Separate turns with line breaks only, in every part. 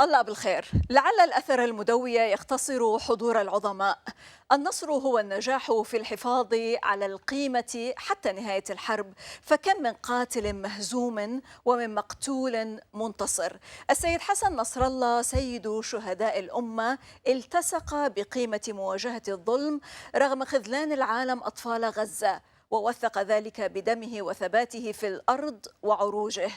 الله بالخير. لعل الأثر المدوي يختصر حضور العظماء. النصر هو النجاح في الحفاظ على القيمة حتى نهاية الحرب، فكم من قاتل مهزوم ومن مقتول منتصر. السيد حسن نصر الله سيد شهداء الأمة التصق بقيمة مواجهة الظلم رغم خذلان العالم أطفال غزة، ووثق ذلك بدمه وثباته في الأرض وعروجه.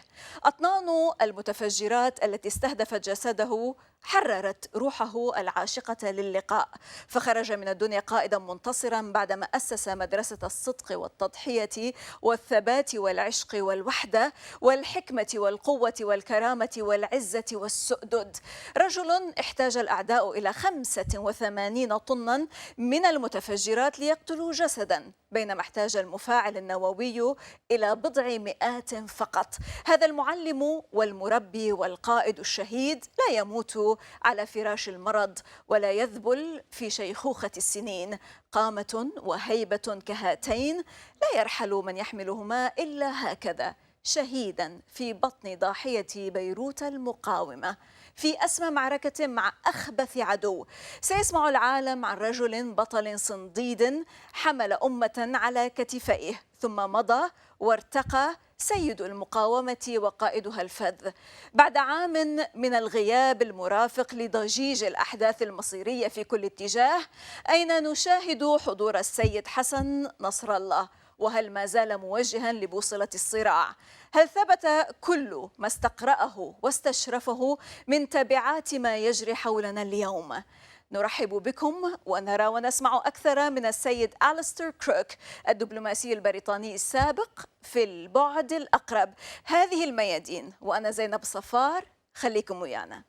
أطنان المتفجرات التي استهدفت جسده حررت روحه العاشقة للقاء، فخرج من الدنيا قائدا منتصرا بعدما أسس مدرسة الصدق والتضحية والثبات والعشق والوحدة والحكمة والقوة والكرامة والعزة والسؤدد. رجل احتاج الأعداء إلى 85 طنا من المتفجرات ليقتلوا جسدا، بينما احتاج المفاعل النووي إلى بضع مئات فقط. هذا المعلم والمربي والقائد الشهيد لا يموت على فراش المرض ولا يذبل في شيخوخة السنين. قامة وهيبة كهاتين لا يرحل من يحملهما إلا هكذا، شهيدا في بطن ضاحية بيروت المقاومة في أسمى معركة مع أخبث عدو. سيسمع العالم عن رجل بطل صنديد حمل أمة على كتفيه، ثم مضى وارتقى سيد المقاومة وقائدها الفذ. بعد عام من الغياب المرافق لضجيج الأحداث المصيرية في كل اتجاه، أين نشاهد حضور السيد حسن نصر الله؟ وهل ما زال موجها لبوصلة الصراع؟ هل ثبت كل ما استقرأه واستشرفه من تبعات ما يجري حولنا اليوم؟ نرحب بكم ونرى ونسمع أكثر من السيد أليستر كروك، الدبلوماسي البريطاني السابق في البعد الأقرب. هذه الميادين وأنا زينب صفار، خليكم ويانا.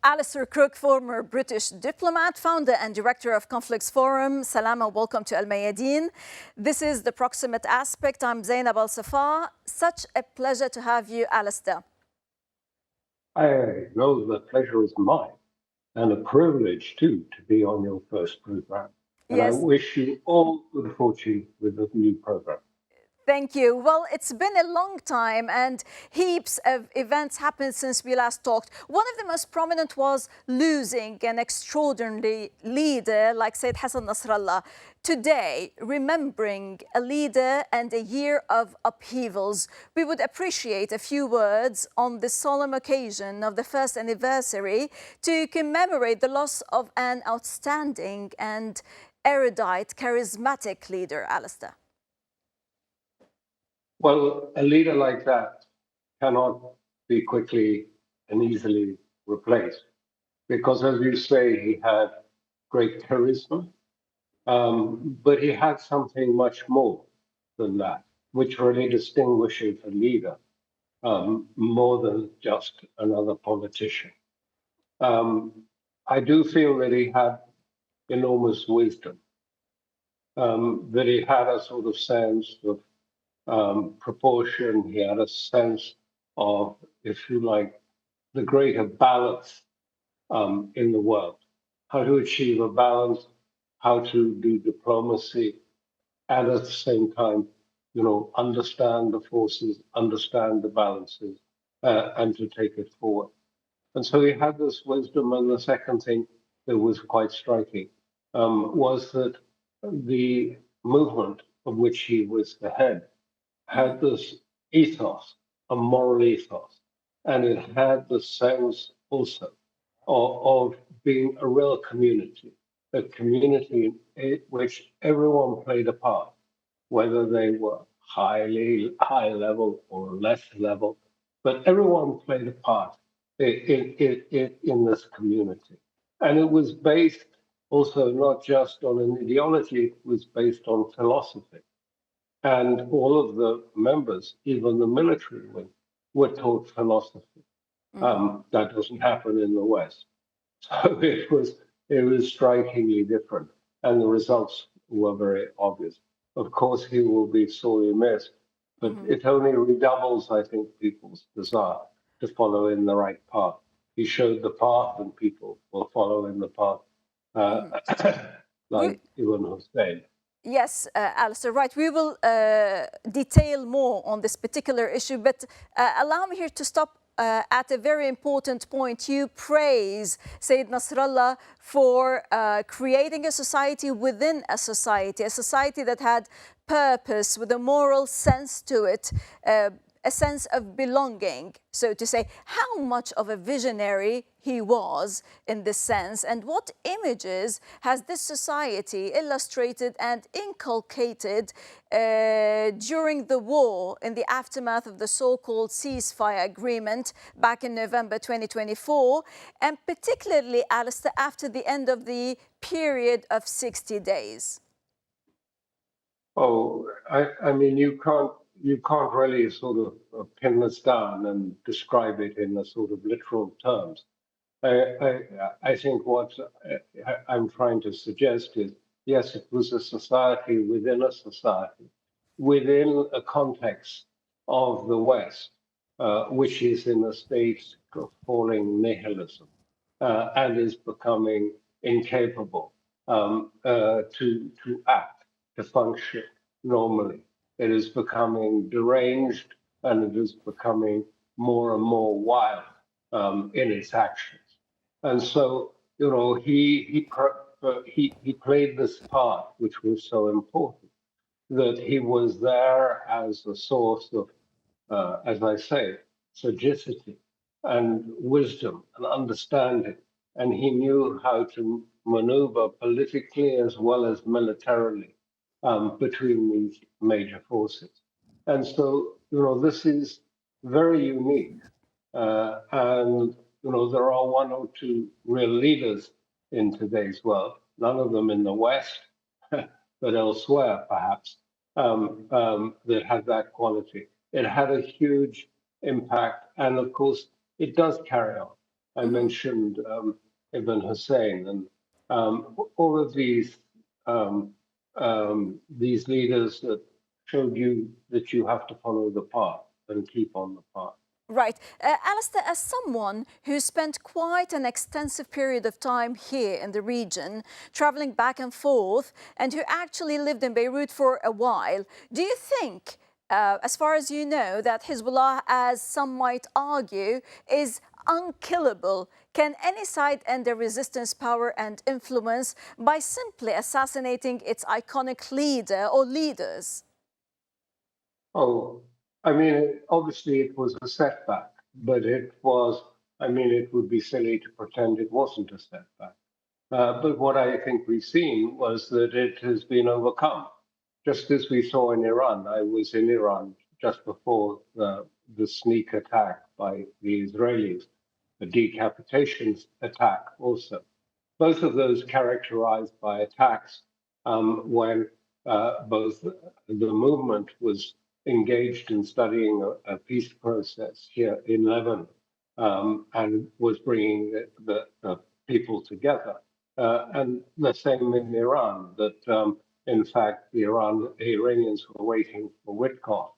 Alastair Crooke, former British diplomat, founder and director of Conflicts Forum. Salama, welcome to Mayadeen. This is the Proximate Aspect. I'm Zainab Al-Safa. Such a pleasure to have you, Alastair.
I know the pleasure is mine, and a privilege too to be on your first program. And
yes.
I wish you all good fortune with the new program.
Thank you. Well, it's been a long time and heaps of events happened since we last talked. One of the most prominent was losing an extraordinary leader like Sayyid Hassan Nasrallah. Today, remembering a leader and a year of upheavals, we would appreciate a few words on the solemn occasion of the first anniversary to commemorate the loss of an outstanding and erudite, charismatic leader, Alastair.
Well, a leader like that cannot be quickly and easily replaced because, as you say, he had great charisma, but he had something much more than that, which really distinguishes a leader more than just another politician. I do feel that he had enormous wisdom, that he had a sort of sense of proportion. He had a sense of, if you like, the greater balance in the world, how to achieve a balance, how to do diplomacy, and at the same time, understand the forces, understand the balances, and to take it forward. And so he had this wisdom. And the second thing that was quite striking was that the movement of which he was the head had this ethos, a moral ethos, and it had the sense also of being a real community, a community in which everyone played a part, whether they were high level or less level, but everyone played a part in this community. And it was based also not just on an ideology, it was based on philosophy. And all of the members, even the military wing, were taught philosophy. That doesn't happen in the West. So it was strikingly different, and the results were very obvious. Of course, he will be sorely missed, but it only redoubles, I think, people's desire to follow in the right path. He showed the path, and people will follow in the path, like Ibn Hussein.
Yes, Alastair, right. We will detail more on this particular issue, but allow me here to stop at a very important point. You praise Sayyid Nasrallah for creating a society within a society that had purpose, with a moral sense to it, a sense of belonging, so to say. How much of a visionary he was in this sense, and what images has this society illustrated and inculcated during the war, in the aftermath of the so-called ceasefire agreement back in November 2024, and particularly, Alastair, after the end of the period of 60 days?
Oh, I mean, you can't really sort of pin this down and describe it in the sort of literal terms. I think what I'm trying to suggest is, yes, it was a society within a society, within a context of the West, which is in a state of falling nihilism and is becoming incapable to act, to function normally. It is becoming deranged, and it is becoming more and more wild in its actions. And so, he played this part, which was so important, that he was there as a source of, as I say, sagacity and wisdom and understanding. And he knew how to maneuver politically as well as militarily between these major forces. And so, this is very unique. And, there are one or two real leaders in today's world, none of them in the West, but elsewhere, perhaps, that had that quality. It had a huge impact. And of course, it does carry on. I mentioned Ibn Hussein, and all of these leaders that showed you that you have to follow the path and keep on the path.
Right. Alastair, as someone who spent quite an extensive period of time here in the region, traveling back and forth, and who actually lived in Beirut for a while, do you think, as far as you know, that Hezbollah, as some might argue, is unkillable? Can any side end their resistance power and influence by simply assassinating its iconic leader or leaders?
Oh, I mean, obviously it was a setback, but it would be silly to pretend it wasn't a setback. But what I think we've seen was that it has been overcome, just as we saw in Iran. I was in Iran just before the sneak attack by the Israelis, the decapitation attack also. Both of those characterized by attacks when both the movement was engaged in studying a peace process here in Lebanon and was bringing the people together. And the same in Iran, that in fact the Iranians were waiting for Witkoff,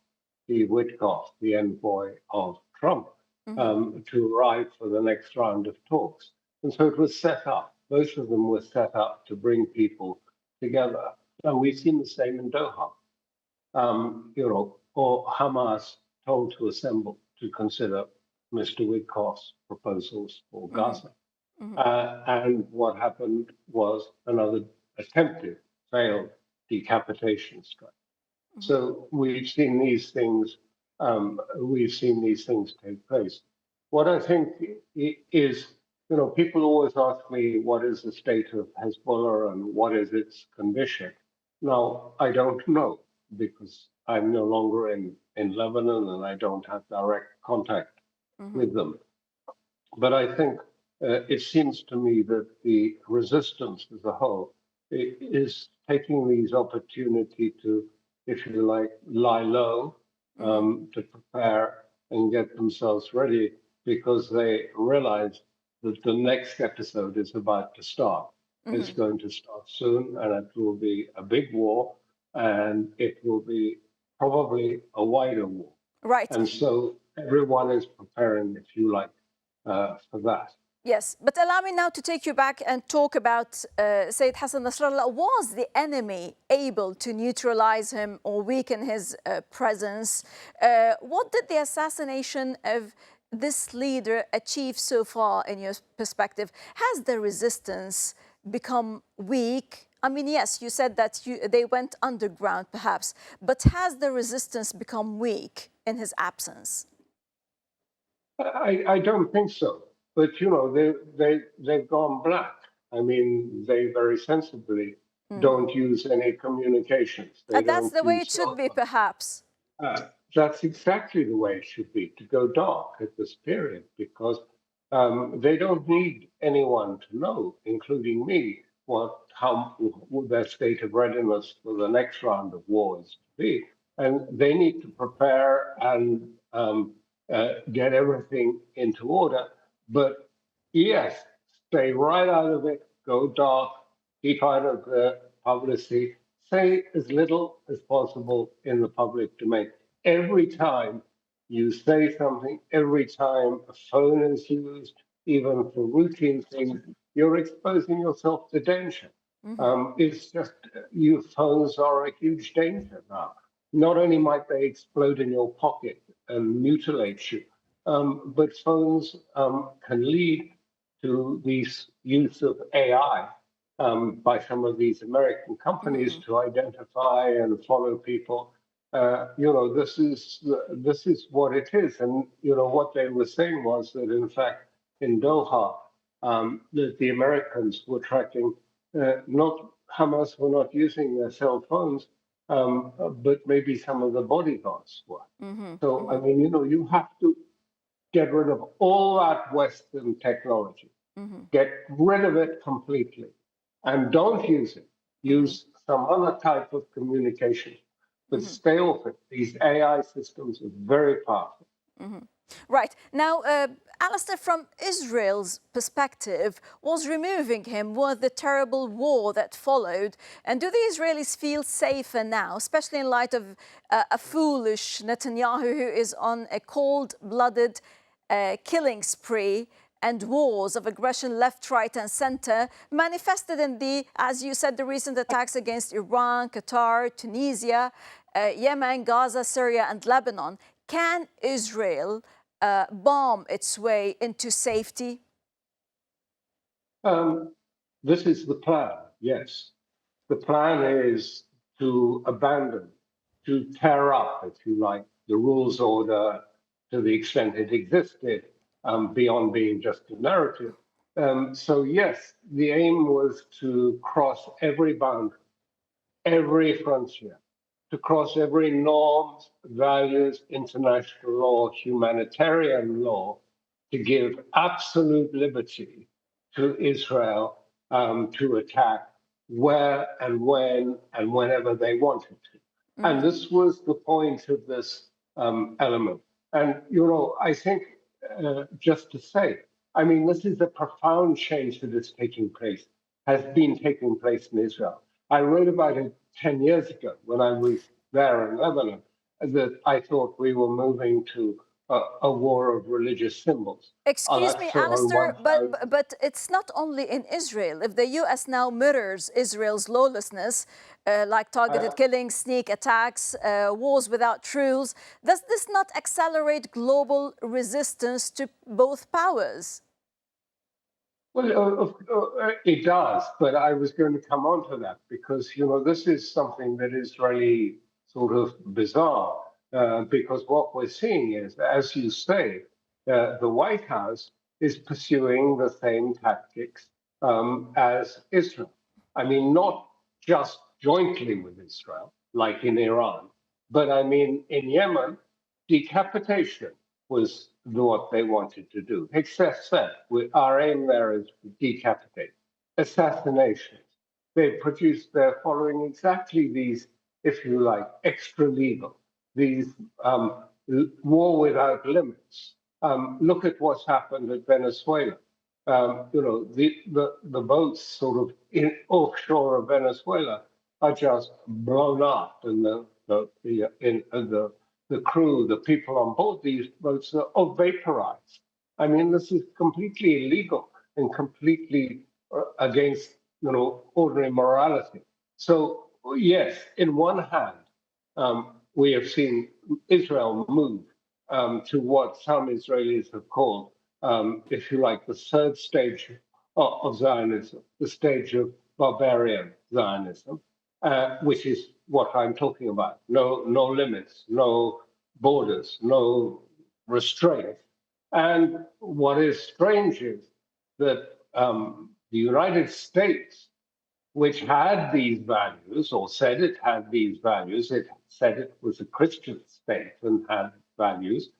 the envoy of Trump, to arrive for the next round of talks. And so it was set up. Both of them were set up to bring people together. And we've seen the same in Doha. Or Hamas told to assemble to consider Mr. Witkoff's proposals for Gaza.
Mhm.
And what happened was another attempted, failed decapitation strike. So we've seen these things. Take place. What I think is, people always ask me what is the state of Hezbollah and what is its condition. Now I don't know because I'm no longer in Lebanon and I don't have direct contact with them. But I think it seems to me that the resistance as a whole is taking these opportunity to, if you like, lie low, to prepare and get themselves ready because they realize that the next episode is about to start. It's going to start soon and it will be a big war and it will be probably a wider war.
Right.
And so everyone is preparing, if you like, for that.
Yes, but allow me now to take you back and talk about Sayyid Hassan Nasrallah. Was the enemy able to neutralize him or weaken his presence? What did the assassination of this leader achieve so far in your perspective? Has the resistance become weak? I mean, yes, you said that they went underground perhaps, but has the resistance become weak in his absence?
I don't think so. But, they've gone black. I mean, they very sensibly don't use any communications.
That's the way it should be, perhaps.
That's exactly the way it should be, to go dark at this period, because they don't need anyone to know, including me, how their state of readiness for the next round of war is to be. And they need to prepare and get everything into order. But yes, stay right out of it, go dark, keep out of the publicity, say as little as possible in the public domain. Every time you say something, every time a phone is used, even for routine things, you're exposing yourself to danger. It's just, phones are a huge danger now. Not only might they explode in your pocket and mutilate you, but phones can lead to this use of AI by some of these American companies to identify and follow people. This is what it is. And, what they were saying was that, in fact, in Doha, that the Americans were tracking, not Hamas were not using their cell phones, but maybe some of the bodyguards were. So, I mean, you have to get rid of all that Western technology, get rid of it completely, and don't use it. Use some other type of communication, but stay off it. These AI systems are very powerful.
Right. Now, Alastair, from Israel's perspective, was removing him worth the terrible war that followed? And do the Israelis feel safer now, especially in light of a foolish Netanyahu who is on a cold-blooded killing spree and wars of aggression left, right and center, manifested in as you said, the recent attacks against Iran, Qatar, Tunisia, Yemen, Gaza, Syria and Lebanon? Can Israel bomb its way into safety?
This is the plan, yes. The plan is to abandon, to tear up, if you like, the rules order to the extent it existed, beyond being just a narrative. So yes, the aim was to cross every boundary, every frontier, to cross every norms, values, international law, humanitarian law, to give absolute liberty to Israel to attack where and when and whenever they wanted to. And this was the point of this element. And, I think, just to say, I mean, this is a profound change that is taking place, has been taking place in Israel. I wrote about it 10 years ago when I was there in Lebanon, that I thought we were moving to a war of religious symbols.
Excuse me,
Al-Aqsa on
Alastair,
one side.
but it's not only in Israel. If the U.S. now mirrors Israel's lawlessness, like targeted killings, sneak attacks, wars without truce, does this not accelerate global resistance to both powers?
Well, it does, but I was going to come on to that because, this is something that is really sort of bizarre because what we're seeing is, as you say, the White House is pursuing the same tactics as Israel. I mean, not just jointly with Israel, like in Iran, but I mean, in Yemen, decapitation was what they wanted to do. Excess said, our aim there is to decapitate. Assassinations. They're following exactly these, if you like, extra legal, these war without limits. Look at what's happened at Venezuela. The boats sort of offshore of Venezuela are just blown up, and the crew, the people on board these boats are vaporized. I mean, this is completely illegal and completely against ordinary morality. So yes, in one hand, we have seen Israel move to what some Israelis have called, if you like, the third stage of Zionism, the stage of barbarian Zionism, which is what I'm talking about. No limits, no borders, no restraint. And what is strange is that the United States, which had these values, or said it had these values, it said it was a Christian state and had values,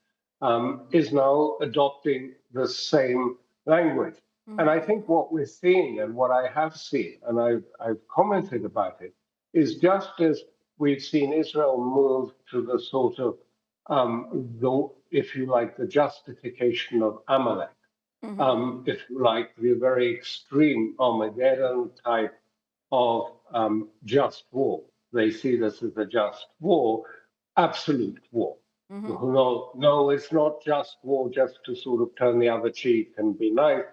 is now adopting the same language. And I think what we're seeing, and what I have seen, and I've commented about it, is just as we've seen Israel move to the sort of, if you like, the justification of Amalek, if you like, the very extreme Armageddon type of just war. They see this as a just war, absolute war. No, it's not just war just to sort of turn the other cheek and be nice.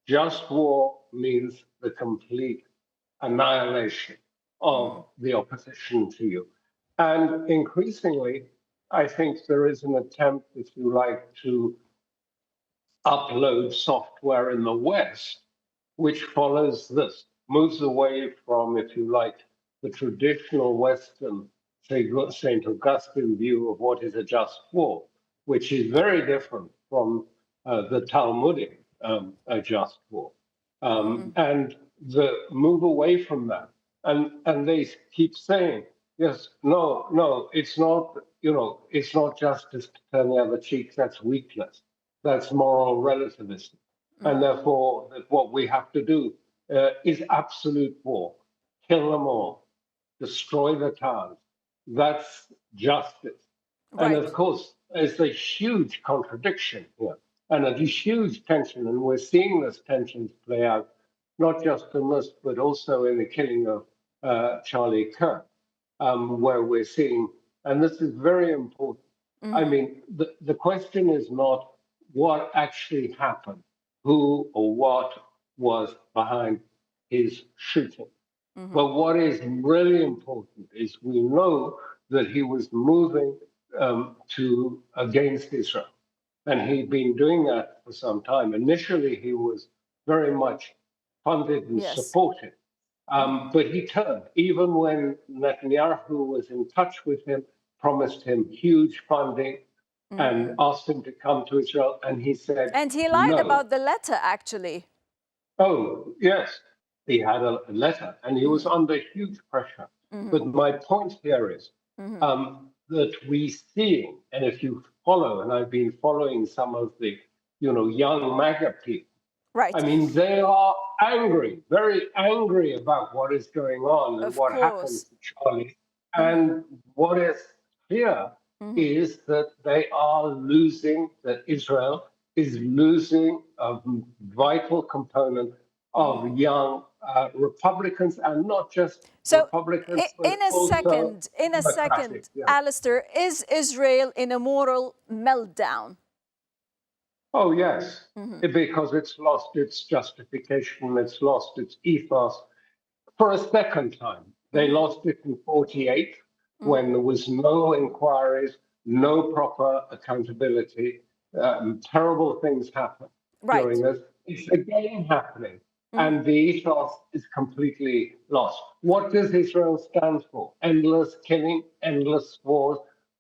Just war means the complete annihilation of the opposition to you. And increasingly, I think there is an attempt, if you like, to upload software in the West, which follows this, moves away from, if you like, the traditional Western, say, St. Augustine view of what is a just war, which is very different from the Talmudic a just war. And the move away from that. And they keep saying, yes, no, it's not, it's not justice to turn the other cheek, that's weakness. That's moral relativism. And therefore, what we have to do is absolute war. Kill them all. Destroy the towns. That's justice. And of course, there's a huge contradiction here and a huge tension. And we're seeing this tension play out, not just in this, but also in the killing of Charlie Kirk, where we're seeing, and this is very important. I mean, the question is not what actually happened, who or what was behind his shooting. But what is really important is we know that he was moving to against Israel, and he'd been doing that for some time. Initially, he was very much funded and supported, but he turned. Even when Netanyahu was in touch with him, promised him huge funding, and asked him to come to Israel, and he said,
and he lied
no.
about the letter, actually.
Oh, yes, he had a letter, and he was under huge pressure. But my point here is that we see, and if you follow, and I've been following some of the, young MAGA people, I mean, they are angry, very angry about what is going on and what happened to Charlie. And what is clear is that they are losing, that Israel is losing a vital component of young Republicans, and not just
So,
Republicans, but
in a
also
second,
Democratic. Yeah.
Alastair, is Israel in a moral meltdown?
Oh, yes, because it's lost its justification, it's lost its ethos for a second time. They lost it in 48 when there was no inquiries, no proper accountability. Terrible things happened during
Right.
this. It's again happening, and the ethos is completely lost. What does Israel stand for? Endless killing, endless wars,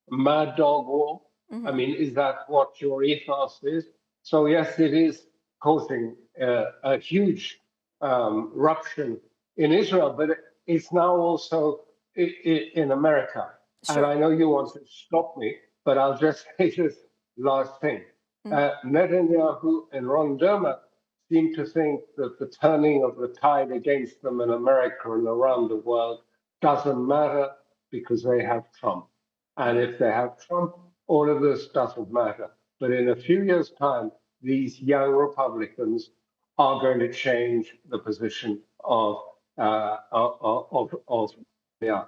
mad dog war? I mean, is that what your ethos is? So, yes, it is causing a huge rupture in Israel, but it's now also in America. And
Sure.
I know you want to stop me, but I'll just say this last thing. Netanyahu and Ron Dermott seem to think that the turning of the tide against them in America and around the world doesn't matter because they have Trump. And if they have Trump, all of this doesn't matter. But in a few years' time, these young Republicans are going to change the position of yeah.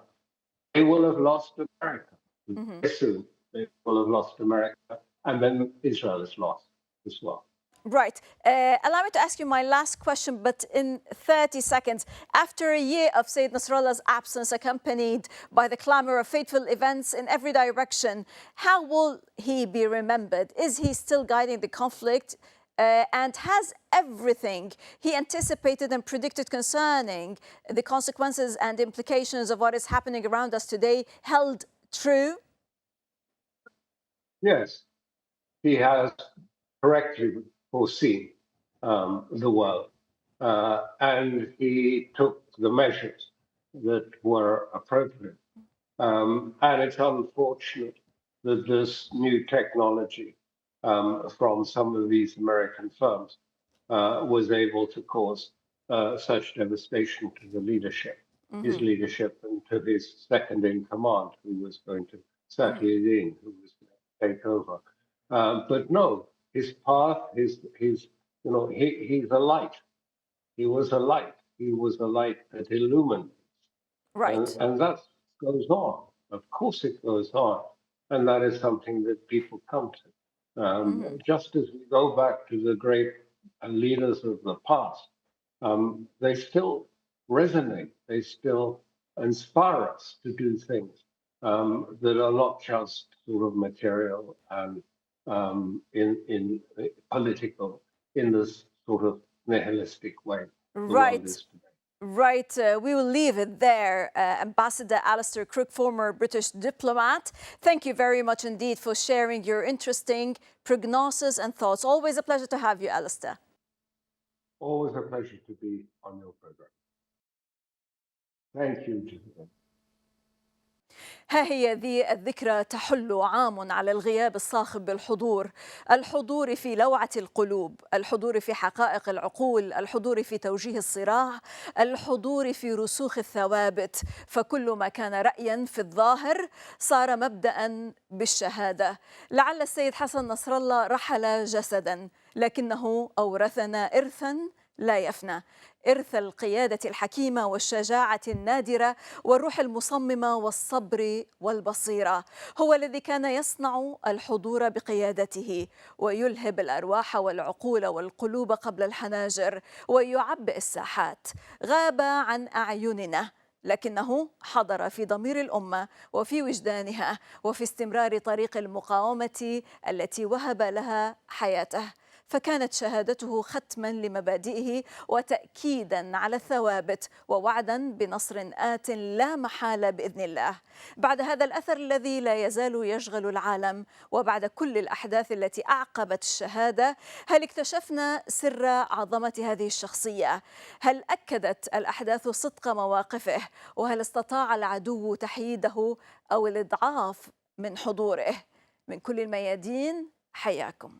They will have lost America very soon. They will have lost America, and then Israel is lost as well.
Right. Allow me to ask you my last question, but in 30 seconds. After a year of Sayyid Nasrallah's absence, accompanied by the clamor of fateful events in every direction, how will he be remembered? Is he still guiding the conflict? And has everything he anticipated and predicted concerning the consequences and implications of what is happening around us today held true?
Yes, he has correctly foreseen the world, and he took the measures that were appropriate. And it's unfortunate that this new technology from some of these American firms was able to cause such devastation to the leadership, his leadership, and to his second in command, who was going to Mayadeen, who was going to take over. But no, his path, he's a light. He was a light. He was a light that illumined,
Right.
and that goes on. Of course, it goes on, and that is something that people come to. Just as we go back to the great leaders of the past, they still resonate. They still inspire us to do things that are not just sort of material and in political, in this sort of nihilistic way the world
Right.
is today.
Right, we will leave it there. Ambassador Alastair Crooke, former British diplomat, thank you very much indeed for sharing your interesting prognosis and thoughts. Always a pleasure to have you, Alastair.
Always a pleasure to be on your program. Thank you, Jessica.
ها هي ذي الذكرى تحل عام على الغياب الصاخب بالحضور، الحضور في لوعة القلوب، الحضور في حقائق العقول، الحضور في توجيه الصراع، الحضور في رسوخ الثوابت، فكل ما كان رأيا في الظاهر صار مبدأ بالشهادة. لعل السيد حسن نصر الله رحل جسدا، لكنه أورثنا إرثا لا يفنى، إرث القيادة الحكيمة والشجاعة النادرة والروح المصممة والصبر والبصيرة. هو الذي كان يصنع الحضور بقيادته ويلهب الأرواح والعقول والقلوب قبل الحناجر ويعبئ الساحات. غاب عن أعيننا، لكنه حضر في ضمير الأمة وفي وجدانها وفي استمرار طريق المقاومة التي وهب لها حياته. فكانت شهادته ختما لمبادئه وتأكيدا على الثوابت ووعدا بنصر آت لا محالة بإذن الله. بعد هذا الأثر الذي لا يزال يشغل العالم وبعد كل الأحداث التي أعقبت الشهادة، هل اكتشفنا سر عظمة هذه الشخصية؟ هل أكدت الأحداث صدق مواقفه؟ وهل استطاع العدو تحييده أو الإضعاف من حضوره؟ من كل الميادين حياكم.